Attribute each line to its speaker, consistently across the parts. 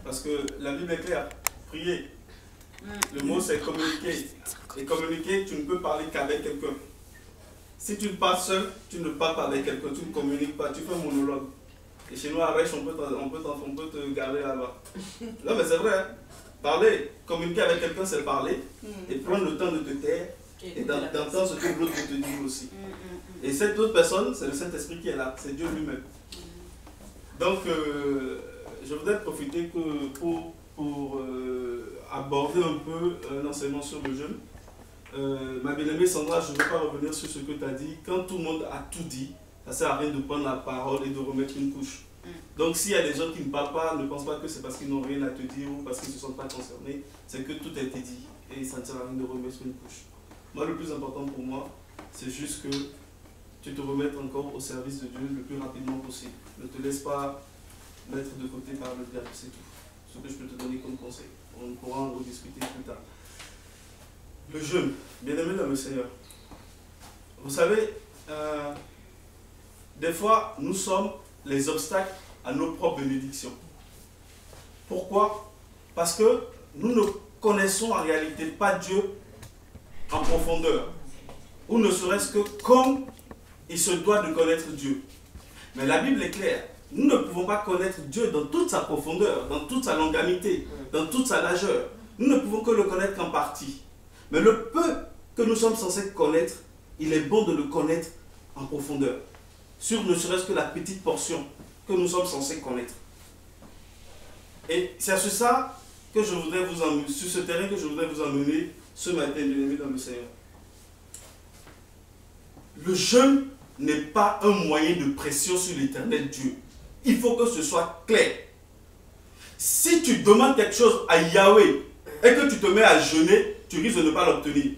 Speaker 1: Parce que la Bible est claire. Prier. Le mot c'est communiquer. Et communiquer, tu ne peux parler qu'avec quelqu'un. Si tu parles seul, tu ne parles pas avec quelqu'un, tu ne communiques pas, tu fais un monologue. Et chez nous à Rech, on peut te garder là-bas. Non mais c'est vrai. Hein. Parler, communiquer avec quelqu'un, c'est parler. Et prendre le temps de te taire. Et d'entendre ce que l'autre veut te dire aussi. Et cette autre personne, c'est le Saint-Esprit qui est là. C'est Dieu lui-même. Donc, je voudrais profiter pour aborder un peu un enseignement sur le jeûne. Ma bien-aimée Sandra, je ne vais pas revenir sur ce que tu as dit. Quand tout le monde a tout dit, ça ne sert à rien de prendre la parole et de remettre une couche. Donc s'il y a des gens qui ne parlent pas, ne pense pas que c'est parce qu'ils n'ont rien à te dire ou parce qu'ils ne se sentent pas concernés. C'est que tout a été dit et ça ne sert à rien de remettre une couche. Moi, le plus important pour moi, c'est juste que tu te remettes encore au service de Dieu le plus rapidement possible. Ne te laisse pas mettre de côté par le diable, c'est tout. Ce que je peux te donner comme conseil. On pourra en rediscuter plus tard. Le jeûne, bien-aimé dans le Seigneur. Vous savez, des fois, nous sommes les obstacles à nos propres bénédictions. Pourquoi? Parce que nous ne connaissons en réalité pas Dieu en profondeur. Ou ne serait-ce que comme il se doit de connaître Dieu. Mais la Bible est claire. Nous ne pouvons pas connaître Dieu dans toute sa profondeur, dans toute sa longanité, dans toute sa largeur. Nous ne pouvons que le connaître qu'en partie. Mais le peu que nous sommes censés connaître, il est bon de le connaître en profondeur. Sur ne serait-ce que la petite portion que nous sommes censés connaître. Et c'est sur ça que je voudrais vous emmener, sur ce terrain que je voudrais vous emmener ce matin, bien-aimés dans le Seigneur. Le jeûne n'est pas un moyen de pression sur l'Éternel Dieu. Il faut que ce soit clair. Si tu demandes quelque chose à Yahweh et que tu te mets à jeûner, tu risques de ne pas l'obtenir.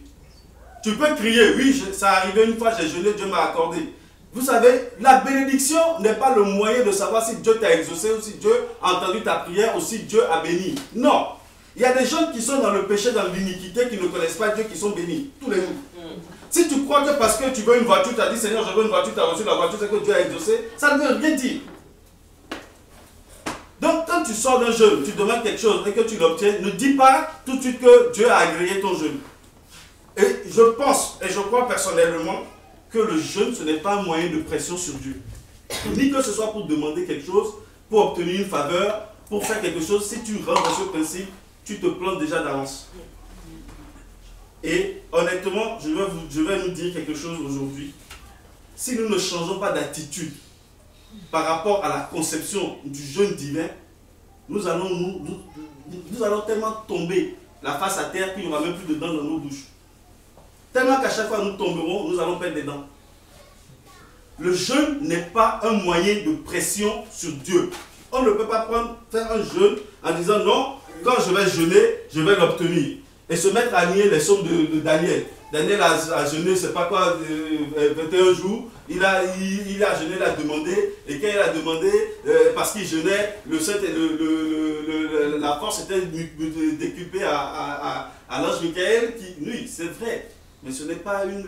Speaker 1: Tu peux crier, oui, ça arrivé une fois, j'ai jeûné, Dieu m'a accordé. Vous savez, la bénédiction n'est pas le moyen de savoir si Dieu t'a exaucé ou si Dieu a entendu ta prière ou si Dieu a béni. Non. Il y a des gens qui sont dans le péché, dans l'iniquité, qui ne connaissent pas Dieu, qui sont bénis tous les jours. Si tu crois que parce que tu veux une voiture, tu as dit Seigneur, je veux une voiture, tu as reçu la voiture, c'est que Dieu a exaucé, ça ne veut rien dire. Donc quand tu sors d'un jeûne, tu demandes quelque chose et que tu l'obtiens, ne dis pas tout de suite que Dieu a agréé ton jeûne. Et je pense, et je crois personnellement, que le jeûne, ce n'est pas un moyen de pression sur Dieu. Ni que ce soit pour demander quelque chose, pour obtenir une faveur, pour faire quelque chose. Si tu rentres dans ce principe, tu te plantes déjà d'avance. Et honnêtement, je vais nous dire quelque chose aujourd'hui. Si nous ne changeons pas d'attitude par rapport à la conception du jeûne divin, nous allons tellement tomber la face à terre qu'il n'y aura même plus de dents dans nos bouches. Tellement qu'à chaque fois nous tomberons, nous allons perdre des dents. Le jeûne n'est pas un moyen de pression sur Dieu. On ne peut pas faire un jeûne en disant non, quand je vais jeûner, je vais l'obtenir. Et se mettre à nier les sommes de Daniel. Daniel a jeûné, je ne sais pas quoi, 21 jours. Il a jeûné, il a demandé. Et quand il a demandé, parce qu'il jeûnait, la force était décuplée à l'ange Michael. Oui, c'est vrai. Mais ce n'est pas une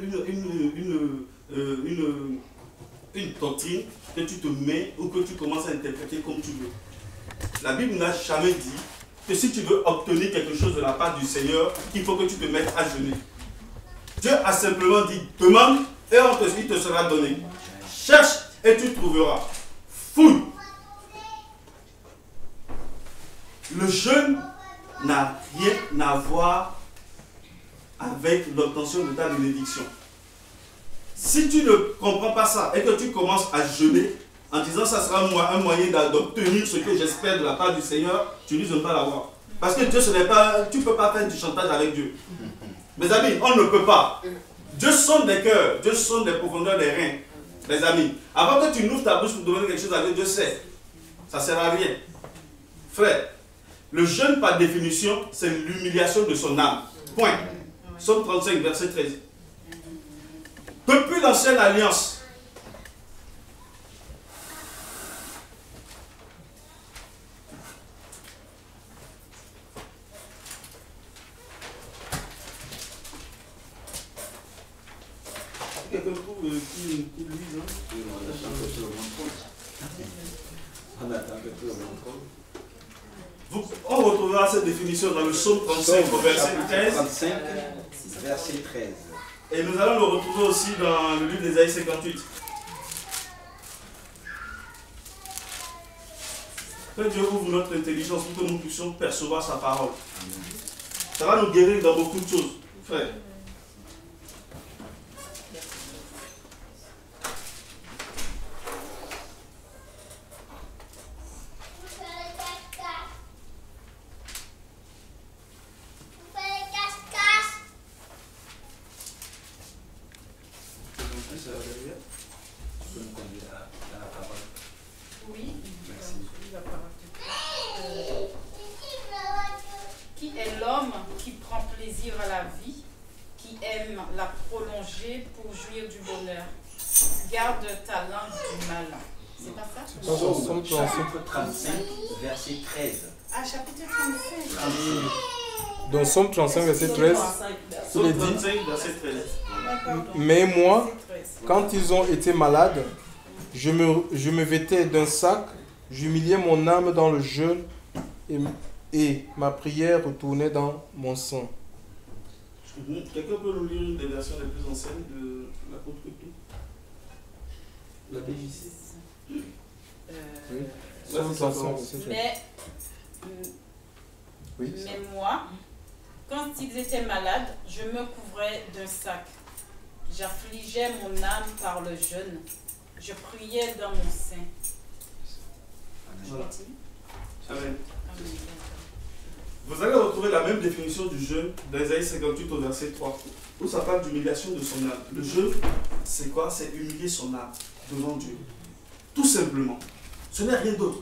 Speaker 1: doctrine que tu te mets ou que tu commences à interpréter comme tu veux. La Bible n'a jamais dit que si tu veux obtenir quelque chose de la part du Seigneur, il faut que tu te mettes à jeûner. Dieu a simplement dit, demande et il te sera donné. Cherche et tu trouveras. Fouille. Le jeûne n'a rien à voir avec l'obtention de ta bénédiction. Si tu ne comprends pas ça et que tu commences à jeûner en disant ça sera un moyen d'obtenir ce que j'espère de la part du Seigneur, tu risques de ne pas l'avoir. Parce que Dieu, ce n'est pas, tu ne peux pas faire du chantage avec Dieu. Mes amis, on ne peut pas. Dieu sonde des cœurs, Dieu sonde des profondeurs des reins. Mes amis, avant que tu n'ouvres ta bouche pour demander quelque chose à Dieu, Dieu sait. Ça ne sert à rien. Frère, le jeûne par définition, c'est l'humiliation de son âme. Point. Psaume 35, verset 13. Depuis l'ancienne alliance, quelqu'un trouve qui lise, hein?
Speaker 2: On attend que tout le monde compte. On attend que tout le monde compte.
Speaker 1: On retrouvera cette définition dans le psaume 35 au verset 13.
Speaker 2: 35, verset 13.
Speaker 1: Et nous allons le retrouver aussi dans le livre d'Ésaïe 58. Que Dieu ouvre notre intelligence pour que nous puissions percevoir sa parole. Ça va nous guérir dans beaucoup de choses, frère.
Speaker 3: Oui. Qui est l'homme qui prend plaisir à la vie, qui aime la prolonger pour jouir du bonheur. Garde ta langue du mal. C'est pas ça?
Speaker 2: Psaume chapitre 35, verset 13.
Speaker 3: Ah, chapitre 35.
Speaker 4: Dans Psaume 35, verset 13, il est dit, mais moi, quand ils ont été malades, je me vêtais d'un sac, j'humiliais mon âme dans le jeûne et ma prière retournait dans mon sang.
Speaker 1: Quelqu'un peut nous lire une des versions les plus anciennes de l'apôtre Paul?
Speaker 2: La BJC.
Speaker 4: Oui. Psaume 35, verset 13.
Speaker 3: Mais moi, quand ils étaient malades, je me couvrais d'un sac. J'affligeais mon âme par le jeûne. Je priais dans mon sein. Je continue.
Speaker 1: Amen.
Speaker 3: Amen.
Speaker 1: Vous allez retrouver la même définition du jeûne dans Ésaïe 58 au verset 3, où ça parle d'humiliation de son âme. Le jeûne, c'est quoi? C'est humilier son âme devant Dieu. Tout simplement. Ce n'est rien d'autre.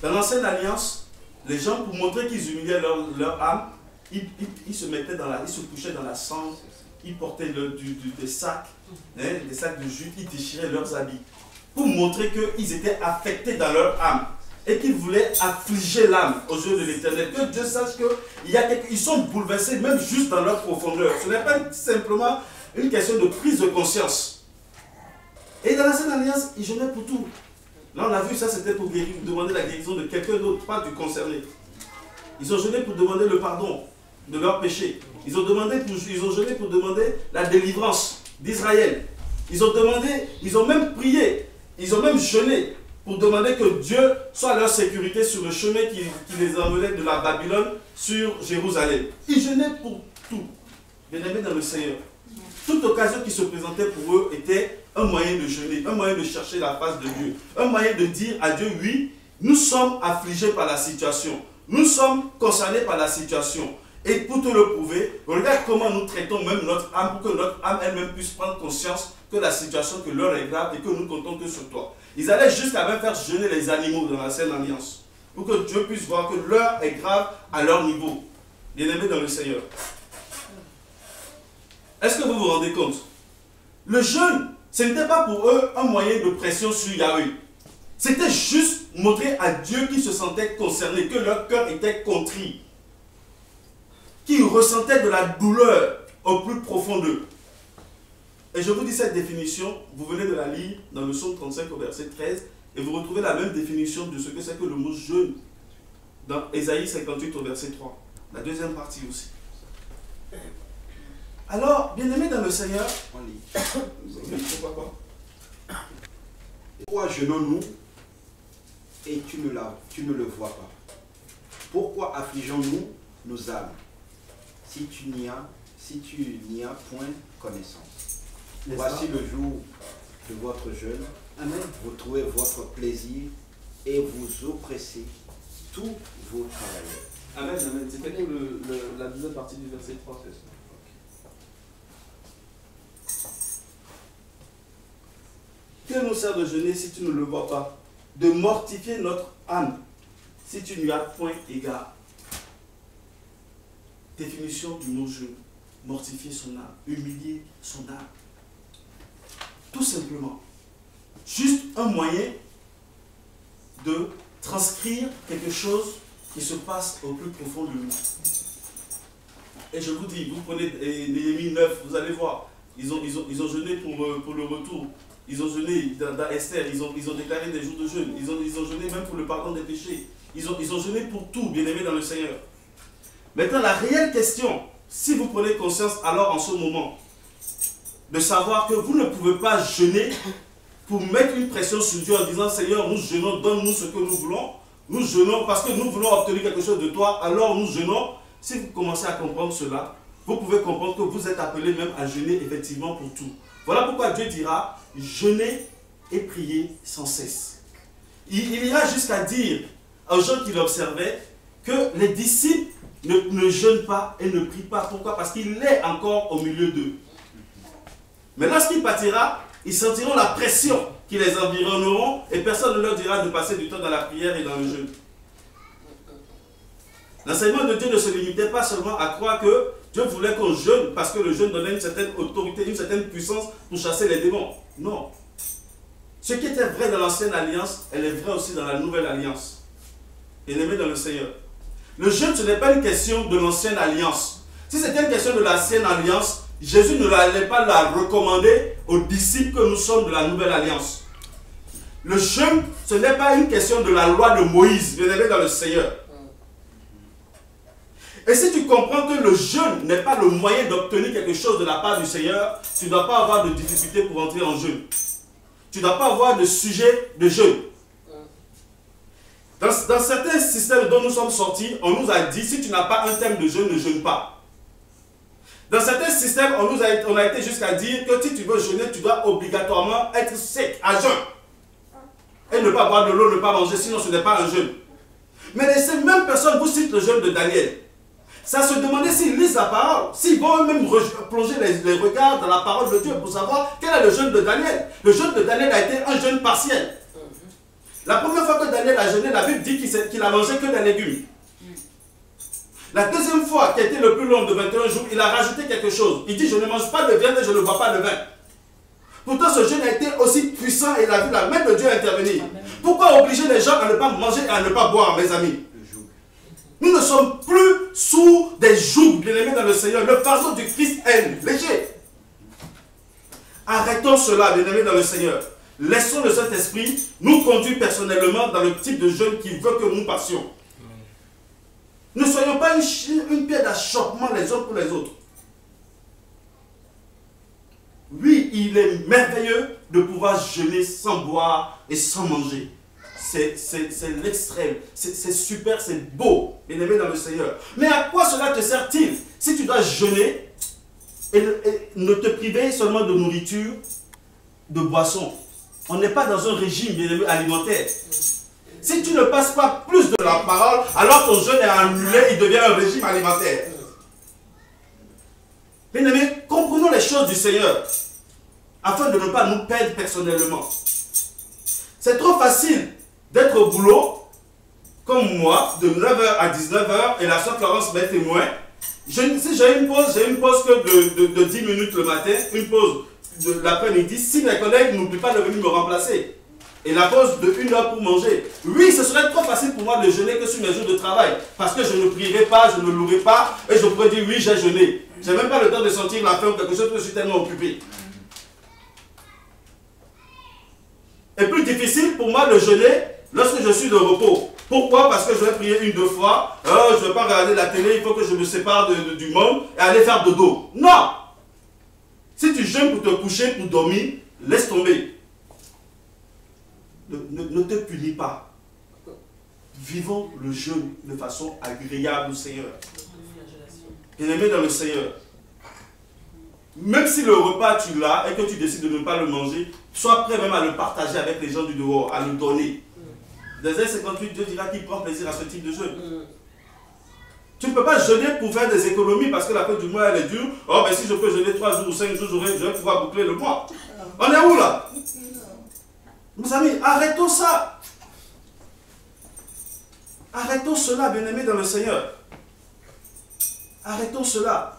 Speaker 1: Dans l'ancienne alliance, les gens, pour montrer qu'ils humiliaient leur âme, ils se mettaient ils se couchaient dans la cendre, ils portaient des sacs, des sacs de jute, ils déchiraient leurs habits, pour montrer qu'ils étaient affectés dans leur âme et qu'ils voulaient affliger l'âme aux yeux de l'Éternel. Que Dieu sache qu'ils sont bouleversés même juste dans leur profondeur. Ce n'est pas simplement une question de prise de conscience. Et dans l'ancienne alliance, ils jeûnaient pour tout. Là, on a vu ça, c'était pour demander la guérison de quelqu'un d'autre, pas du concerné. Ils ont jeûné pour demander le pardon de leurs péchés. Ils ont jeûné pour demander la délivrance d'Israël. Ils ont même prié, ils ont même jeûné pour demander que Dieu soit leur sécurité sur le chemin qui les emmenait de la Babylone sur Jérusalem. Ils jeûnaient pour tout. Bien-aimés dans le Seigneur. Toute occasion qui se présentait pour eux était un moyen de jeûner, un moyen de chercher la face de Dieu, un moyen de dire à Dieu, oui, nous sommes affligés par la situation, nous sommes concernés par la situation. Et pour te le prouver, regarde comment nous traitons même notre âme, pour que notre âme elle-même puisse prendre conscience que la situation, que l'heure est grave et que nous comptons que sur toi. Ils allaient jusqu'à même faire jeûner les animaux dans la Sainte Alliance, pour que Dieu puisse voir que l'heure est grave à leur niveau. Bien-aimés dans le Seigneur. Est-ce que vous vous rendez compte? Le jeûne, ce n'était pas pour eux un moyen de pression sur Yahweh. C'était juste montrer à Dieu qu'ils se sentaient concernés, que leur cœur était contrit, qu'ils ressentaient de la douleur au plus profond d'eux. Et je vous dis cette définition, vous venez de la lire dans le psaume 35 au verset 13, et vous retrouvez la même définition de ce que c'est que le mot jeûne dans Ésaïe 58 au verset 3. La deuxième partie aussi. Alors, bien-aimés dans le Seigneur,
Speaker 2: On lit.
Speaker 1: pourquoi pas?
Speaker 2: Pourquoi jeûnons-nous et tu ne le vois pas? Pourquoi affligeons-nous nos âmes si tu n'y as point connaissance? Voici le jour de votre jeûne.
Speaker 1: Amen.
Speaker 2: Vous trouvez votre plaisir et vous oppressez tous vos travailleurs.
Speaker 1: Amen, amen. C'était pour la deuxième partie du verset 3. Que nous sert de jeûner si tu ne le vois pas? De mortifier notre âme si tu n'y as point égard. Définition du mot jeûne. Mortifier son âme, humilier son âme. Tout simplement. Juste un moyen de transcrire quelque chose qui se passe au plus profond de nous. Et je vous dis, vous prenez Néhémie 9, vous allez voir, ils ont jeûné pour le retour. Ils ont jeûné dans Esther, ils ont déclaré des jours de jeûne. Ils ont jeûné même pour le pardon des péchés. Ils ont jeûné pour tout, bien-aimés dans le Seigneur. Maintenant, la réelle question, si vous prenez conscience alors en ce moment, de savoir que vous ne pouvez pas jeûner pour mettre une pression sur Dieu en disant, Seigneur, nous jeûnons, donne-nous ce que nous voulons. Nous jeûnons parce que nous voulons obtenir quelque chose de toi, alors nous jeûnons. Si vous commencez à comprendre cela, vous pouvez comprendre que vous êtes appelé même à jeûner effectivement pour tout. Voilà pourquoi Dieu dira, jeûnez et priez sans cesse. Il ira jusqu'à dire aux gens qui l'observaient que les disciples ne jeûnent pas et ne prient pas. Pourquoi? Parce qu'il est encore au milieu d'eux. Mais lorsqu'il partira, ils sentiront la pression qui les environneront et personne ne leur dira de passer du temps dans la prière et dans le jeûne. L'enseignement de Dieu ne se limitait pas seulement à croire que Dieu voulait qu'on jeûne parce que le jeûne donnait une certaine autorité, une certaine puissance pour chasser les démons. Non. Ce qui était vrai dans l'ancienne alliance, elle est vrai aussi dans la nouvelle alliance. Bien-aimés dans le Seigneur. Le jeûne, ce n'est pas une question de l'ancienne alliance. Si c'était une question de l'ancienne alliance, Jésus ne allait pas la recommander aux disciples que nous sommes de la nouvelle alliance. Le jeûne, ce n'est pas une question de la loi de Moïse, bien-aimés dans le Seigneur. Et si tu comprends que le jeûne n'est pas le moyen d'obtenir quelque chose de la part du Seigneur, tu ne dois pas avoir de difficulté pour entrer en jeûne. Tu ne dois pas avoir de sujet de jeûne. Dans certains systèmes dont nous sommes sortis, on nous a dit, si tu n'as pas un thème de jeûne, ne jeûne pas. Dans certains systèmes, on a été jusqu'à dire que si tu veux jeûner, tu dois obligatoirement être sec, à jeûne. Et ne pas boire de l'eau, ne pas manger, sinon ce n'est pas un jeûne. Mais ces mêmes personnes vous citent le jeûne de Daniel. Ça se demandait s'ils lisent la parole, s'ils vont eux-mêmes plonger les regards dans la parole de Dieu pour savoir quel est le jeûne de Daniel. Le jeûne de Daniel a été un jeûne partiel. La première fois que Daniel a jeûné, la Bible dit qu'il a mangé que des légumes. La deuxième fois, qui a été le plus long de 21 jours, il a rajouté quelque chose. Il dit, je ne mange pas de viande et je ne bois pas de vin. Pourtant, ce jeûne a été aussi puissant et il a vu la main de Dieu intervenir. Pourquoi obliger les gens à ne pas manger et à ne pas boire, mes amis? Nous ne sommes plus sous des jougs, bien-aimés dans le Seigneur. Le fardeau du Christ est léger. Arrêtons cela, bien-aimés dans le Seigneur. Laissons le Saint-Esprit nous conduire personnellement dans le type de jeûne qu'il veut que nous passions. Ne soyons pas une pierre d'achoppement les uns pour les autres. Oui, il est merveilleux de pouvoir jeûner sans boire et sans manger. C'est l'extrême, c'est super, c'est beau, bien-aimé dans le Seigneur. Mais à quoi cela te sert-il si tu dois jeûner et ne te priver seulement de nourriture, de boisson? On n'est pas dans un régime, bien-aimé, alimentaire. Si tu ne passes pas plus de la parole, alors ton jeûne est annulé, il devient un régime alimentaire. Bien-aimé, comprenons les choses du Seigneur, afin de ne pas nous perdre personnellement. C'est trop facile d'être au boulot, comme moi, de 9h à 19h, et la soeur Florence m'est témoin. Si j'ai une pause que de 10 minutes le matin, une pause de l'après-midi, si mes collègues n'oublient pas de venir me remplacer. Et la pause de 1 heure pour manger. Oui, ce serait trop facile pour moi de jeûner que sur mes jours de travail. Parce que je ne prierai pas, je ne louerai pas, et je pourrais dire oui, j'ai jeûné. Je n'ai même pas le temps de sentir la faim ou quelque chose, parce que je suis tellement occupé. Et plus difficile pour moi de jeûner lorsque je suis de repos. Pourquoi? Parce que je vais prier 1 ou 2 fois. Je ne vais pas regarder la télé, il faut que je me sépare du monde et aller faire dodo. Non! Si tu jeûnes pour te coucher, pour dormir, laisse tomber. Ne te punis pas. Vivons le jeûne de façon agréable au Seigneur. Bien-aimé dans le Seigneur. Même si le repas tu l'as et que tu décides de ne pas le manger, sois prêt même à le partager avec les gens du dehors, à le donner. Dans Ésaïe 58, Dieu dira qu'il prend plaisir à ce type de jeûne. Tu ne peux pas jeûner pour faire des économies parce que la fin du mois elle est dure. Oh, mais si je peux jeûner 3 jours ou 5 jours, je vais pouvoir boucler le mois. On est où là? Mes amis, arrêtons ça. Arrêtons cela, bien-aimés dans le Seigneur. Arrêtons cela.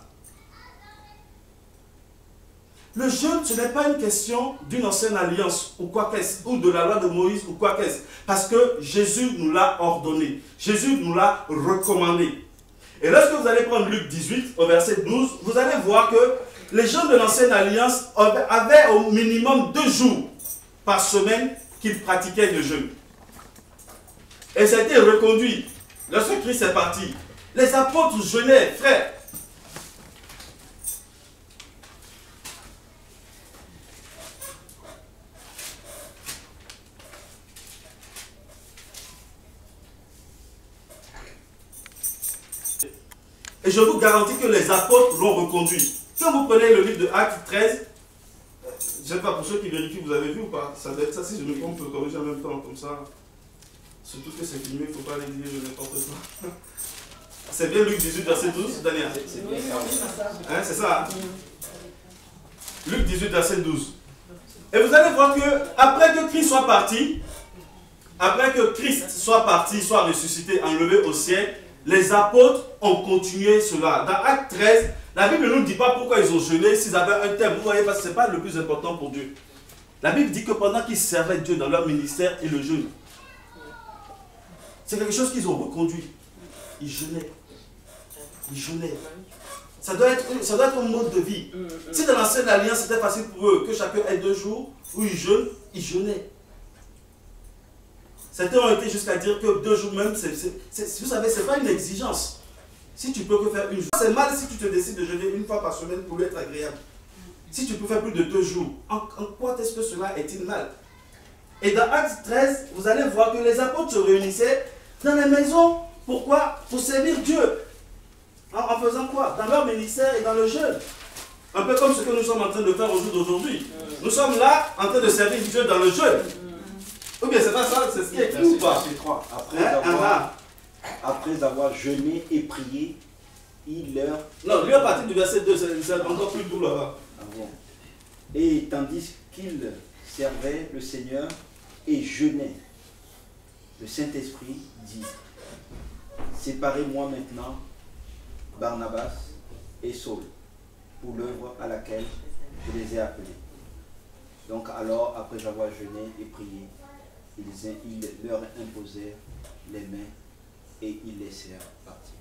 Speaker 1: Le jeûne, ce n'est pas une question d'une ancienne alliance ou quoi qu'est-ce, ou de la loi de Moïse ou quoi qu'est-ce, parce que Jésus nous l'a ordonné, Jésus nous l'a recommandé. Et lorsque vous allez prendre Luc 18, au verset 12, vous allez voir que les gens de l'ancienne alliance avaient au minimum 2 jours par semaine qu'ils pratiquaient le jeûne. Et ça a été reconduit. Lorsque Christ est parti, les apôtres jeûnaient, frère. Et je vous garantis que les apôtres l'ont reconduit. Quand vous prenez le livre de Actes 13, je ne sais pas pour ceux qui vérifient, vous avez vu ou pas? Ça doit être ça, si je me trompe, je peux corriger en même temps, comme ça. Surtout que c'est filmé, il ne faut pas aller dire n'importe quoi. C'est bien Luc 18, verset 12, Daniel? C'est ça. Hein? Luc 18, verset 12. Et vous allez voir que après que Christ soit parti, soit ressuscité, enlevé au ciel, les apôtres ont continué cela. Dans Acte 13, la Bible ne nous dit pas pourquoi ils ont jeûné, s'ils avaient un thème. Vous voyez, parce que ce n'est pas le plus important pour Dieu. La Bible dit que pendant qu'ils servaient Dieu dans leur ministère et le jeûne, c'est quelque chose qu'ils ont reconduit. Ils jeûnaient. Ils jeûnaient. Ça doit être un mode de vie. Si dans l'ancienne alliance, c'était facile pour eux que chacun ait 2 jours où ils jeûnaient. Certains ont été jusqu'à dire que 2 jours même, vous savez, ce n'est pas une exigence. Si tu peux que faire une journée, c'est mal si tu te décides de jeûner 1 fois par semaine pour lui être agréable. Si tu peux faire plus de 2 jours, en quoi est-ce que cela est-il mal? Et dans Actes 13, vous allez voir que les apôtres se réunissaient dans les maisons. Pourquoi? Pour servir Dieu. En faisant quoi? Dans leur ministère et dans le jeûne. Un peu comme ce que nous sommes en train de faire au jour d'aujourd'hui. Nous sommes là en train de servir Dieu dans le jeûne. Ou bien c'est pas ça, c'est ce qui est écrit ou pas?
Speaker 2: Après avoir jeûné et prié, il leur...
Speaker 1: Non, lui à partir du verset 2, c'est encore plus doux là-bas.
Speaker 2: Et tandis qu'il servait le Seigneur et jeûnait, le Saint-Esprit dit, séparez-moi maintenant Barnabas et Saul pour l'œuvre à laquelle je les ai appelés. Donc alors, après avoir jeûné et prié, ils leur imposèrent les mains et ils laissèrent partir.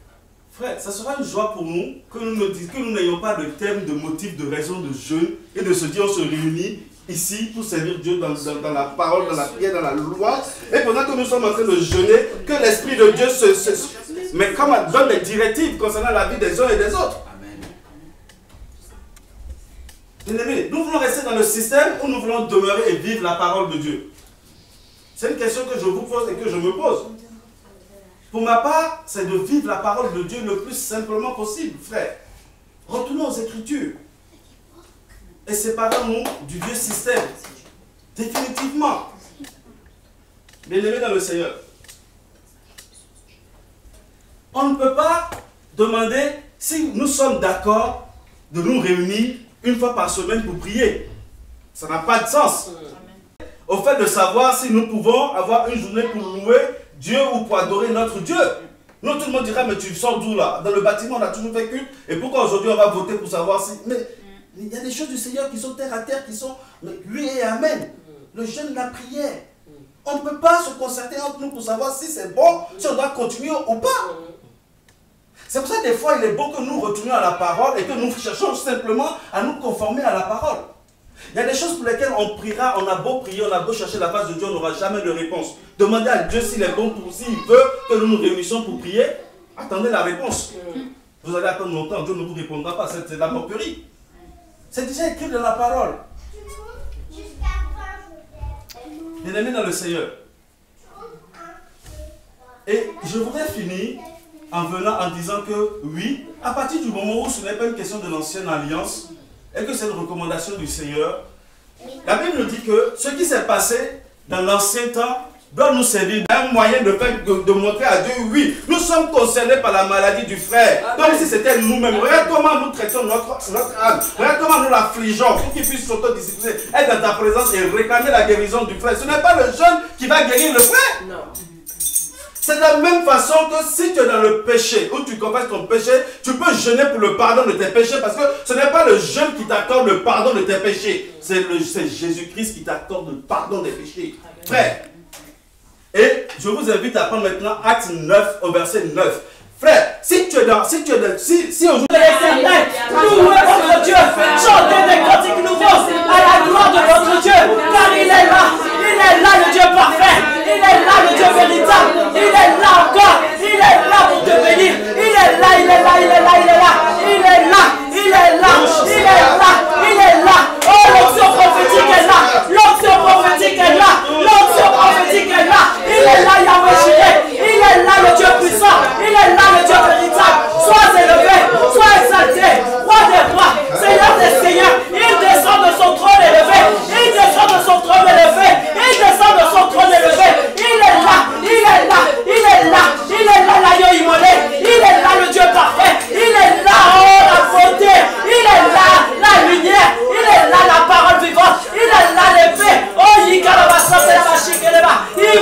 Speaker 1: Frère, ça sera une joie pour nous que nous n'ayons pas de thème, de motif, de raison de jeûne et de se dire on se réunit ici pour servir Dieu dans la parole, dans la prière, dans la loi. Et pendant que nous sommes en train de jeûner, que l'Esprit de Dieu mais comme donne des directives concernant la vie des uns et des autres.
Speaker 2: Amen.
Speaker 1: Bien-aimés, nous voulons rester dans le système ou nous voulons demeurer et vivre la parole de Dieu? C'est une question que je vous pose et que je me pose. Pour ma part, c'est de vivre la parole de Dieu le plus simplement possible, frère. Retournons aux Écritures. Et séparons-nous du vieux système. Définitivement. Bien-aimés dans le Seigneur. On ne peut pas demander si nous sommes d'accord de nous réunir 1 fois par semaine pour prier. Ça n'a pas de sens. Au fait de savoir si nous pouvons avoir une journée pour louer Dieu ou pour adorer notre Dieu. Nous, tout le monde dira, mais tu sors d'où là? Dans le bâtiment, on a toujours fait culte. Et pourquoi aujourd'hui on va voter pour savoir si... Mais il y a des choses du Seigneur qui sont terre à terre, qui sont oui et amen. Le jeûne, la prière. On ne peut pas se concerter entre nous pour savoir si c'est bon, si on doit continuer ou pas. C'est pour ça que des fois, il est bon que nous retournions à la parole et que nous cherchions simplement à nous conformer à la parole. Il y a des choses pour lesquelles on priera, on a beau prier, on a beau chercher la face de Dieu, on n'aura jamais de réponse. Demandez à Dieu s'il est bon, s'il veut que nous nous réunissions pour prier, attendez la réponse. Vous allez attendre longtemps, Dieu ne vous répondra pas, c'est de la moquerie. C'est déjà écrit dans la parole. Bien-aimés dans le Seigneur. Et je voudrais finir en venant en disant que oui, à partir du moment où ce n'est pas une question de l'ancienne alliance, et que c'est une recommandation du Seigneur, la Bible nous dit que ce qui s'est passé dans l'ancien temps doit nous servir d'un moyen de montrer à Dieu, oui, nous sommes concernés par la maladie du frère, comme si c'était nous-mêmes. Regarde comment nous traitons notre âme, regarde comment nous l'affligeons pour qu'il puisse s'autodiscipliner, être dans ta présence et réclamer la guérison du frère. Ce n'est pas le jeûne qui va guérir le frère. Non. C'est de la même façon que si tu es dans le péché, ou tu confesses ton péché, tu peux jeûner pour le pardon de tes péchés, parce que ce n'est pas le jeûne qui t'accorde le pardon de tes péchés, c'est Jésus-Christ qui t'accorde le pardon des péchés. Frère, et je vous invite à prendre maintenant Acte 9 au verset 9. Frère, si tu es dans, si aujourd'hui...
Speaker 5: Louez votre Dieu, chantez des cantiques nouveaux à la gloire de votre Dieu, car il est là, le Dieu parfait. Il est là, le Dieu véritable. Il est là encore. Il est là pour te bénir. Il est là, il est là, il est là, il est là. Il est là, il est là, il est là, il est là. Oh, l'onction prophétique est là. L'onction prophétique est là. L'onction prophétique est là. Il est là, Yahweh Jireh. Il est là, le Dieu puissant. Il est là, le Dieu véritable. Sois élevé, sois exalté. Roi des rois, Seigneur des seigneurs. Il descend de son trône élevé. Il descend de son trône élevé. Il descend de son trône élevé. Il est là, il est là, il est là. Il est là, l'agneau immolé. Il est là, le Dieu parfait. Il est là, oh, la beauté. Il est là, la lumière. Il est là, la parole vivante. Il est là, l'épée. Oh, il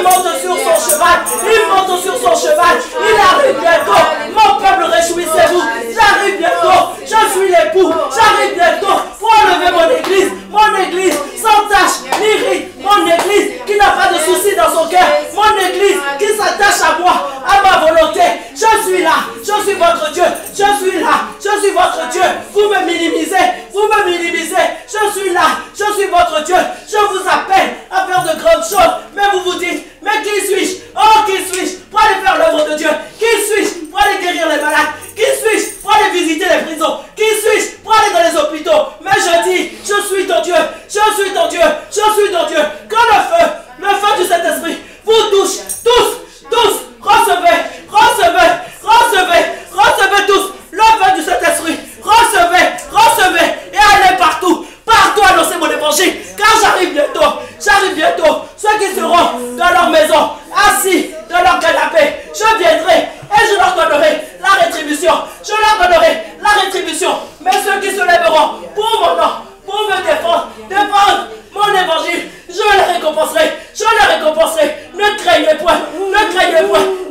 Speaker 5: monte sur son cheval. Il monte sur son cheval. Il arrive bientôt. Mon peuple, réjouissez-vous. J'arrive bientôt. Je suis l'époux. J'arrive bientôt pour enlever mon église sans tache ni ride. Mon église qui n'a pas de soucis dans son cœur. Mon église qui s'attache à moi, à ma volonté. Je suis là. Je suis votre Dieu. Je suis là. Je suis votre Dieu. Vous me minimisez. Vous me minimisez. Je suis là. Je suis votre Dieu. Je vous appelle à faire de grandes choses. Mais vous vous dites, mais qui suis-je? Oh, qui suis-je pour aller faire l'œuvre de Dieu? Qui suis-je pour aller guérir les malades? Qui suis-je pour aller visiter les prisons? Qui suis-je pour aller dans les hôpitaux? Mais je dis, je suis ton Dieu. Je suis ton Dieu. Je suis ton Dieu. Quand le feu du Saint-Esprit vous touche, tous, recevez tous le feu du Saint-Esprit. Recevez et allez partout annoncer mon évangile, car j'arrive bientôt. Ceux qui seront dans leur maison, assis dans leur canapé, je viendrai et je leur donnerai la rétribution. Mais ceux qui se lèveront pour mon nom, pour me défendre mon évangile, je les récompenserai. Ne craignez point,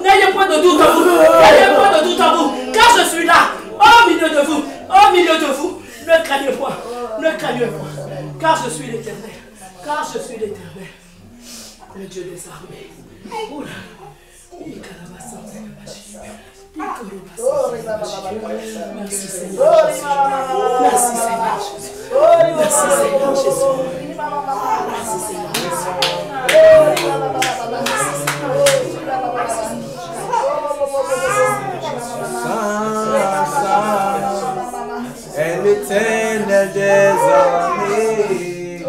Speaker 5: n'ayez point de doute en vous, car je suis là, au milieu de vous. Ne craignez point, car je suis l'Éternel, le Dieu des armées. Oula. Merci Seigneur Jésus. Merci Seigneur Jésus.
Speaker 4: Est l'Éternel des armées.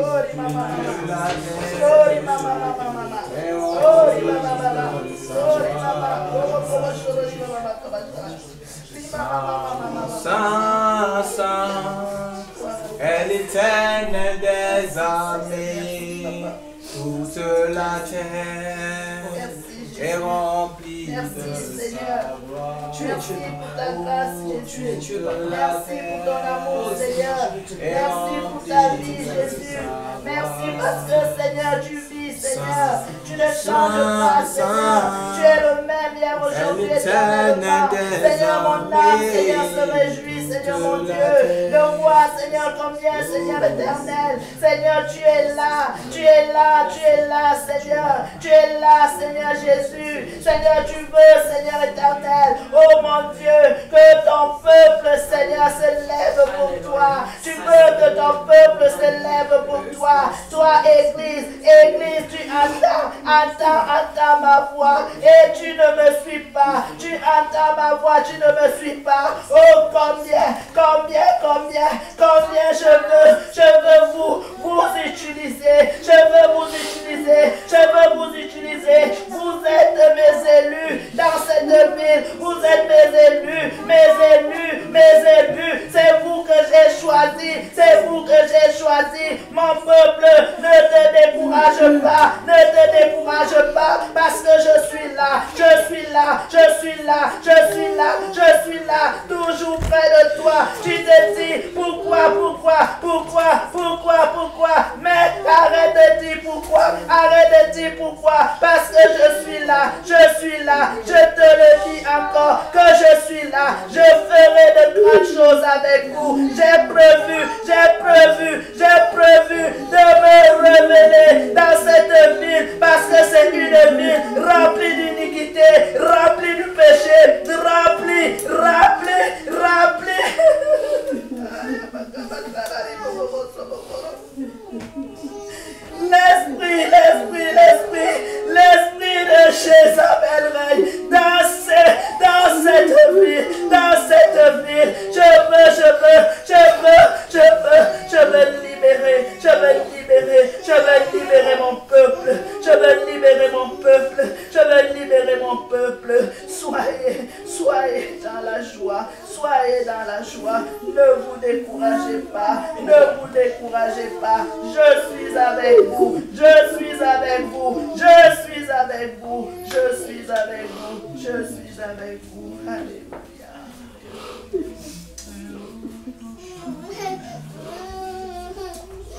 Speaker 4: Saint est l'Éternel des armées. Toute la terre est remplie de sa gloire.
Speaker 6: Merci pour ta grâce, Jésus. Merci pour ton amour, Seigneur. Merci pour ta vie, Jésus. Merci parce que, Seigneur, tu vis, Seigneur. Tu ne changes pas, Seigneur. Tu es le même hier, aujourd'hui, éternellement. Seigneur, mon âme, Seigneur, se réjouit, Seigneur, mon Dieu. Le roi, Seigneur, combien, Seigneur éternel. Seigneur, tu es là, Seigneur. Tu es là, Seigneur Jésus. Seigneur, tu veux, Seigneur éternel. Oh mon Dieu, que ton peuple, Seigneur, se lève pour toi. Tu veux que ton peuple se lève pour toi. Toi, Église, tu entends ma voix et tu ne me suis pas. Tu entends ma voix, tu ne me suis pas. Oh, combien je veux vous utiliser. Vous êtes mes élus dans cette ville. Vous êtes mes élus. C'est vous que j'ai choisi. Mon peuple, ne te décourage pas, parce que je suis là, toujours près de toi. Tu te dis pourquoi, mais arrête de dire pourquoi, parce que je suis là, je te le dis encore, que je suis là, je ferai de grandes choses avec vous. J'ai prévu de me révéler dans cette ville, parce que c'est une ville remplie d'iniquité, remplie du péché, remplie. L'esprit Soyez dans la joie. Soyez dans la joie. Ne vous découragez pas. Ne vous découragez pas. Je suis avec vous. Je suis avec vous. Je suis avec vous. Je suis avec vous. Je suis avec vous. Alléluia.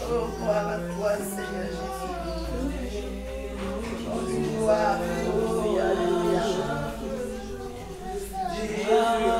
Speaker 6: Oh, gloire à toi, Seigneur Jésus. Oh, gloire. Oh, alléluia.
Speaker 5: Alléluia.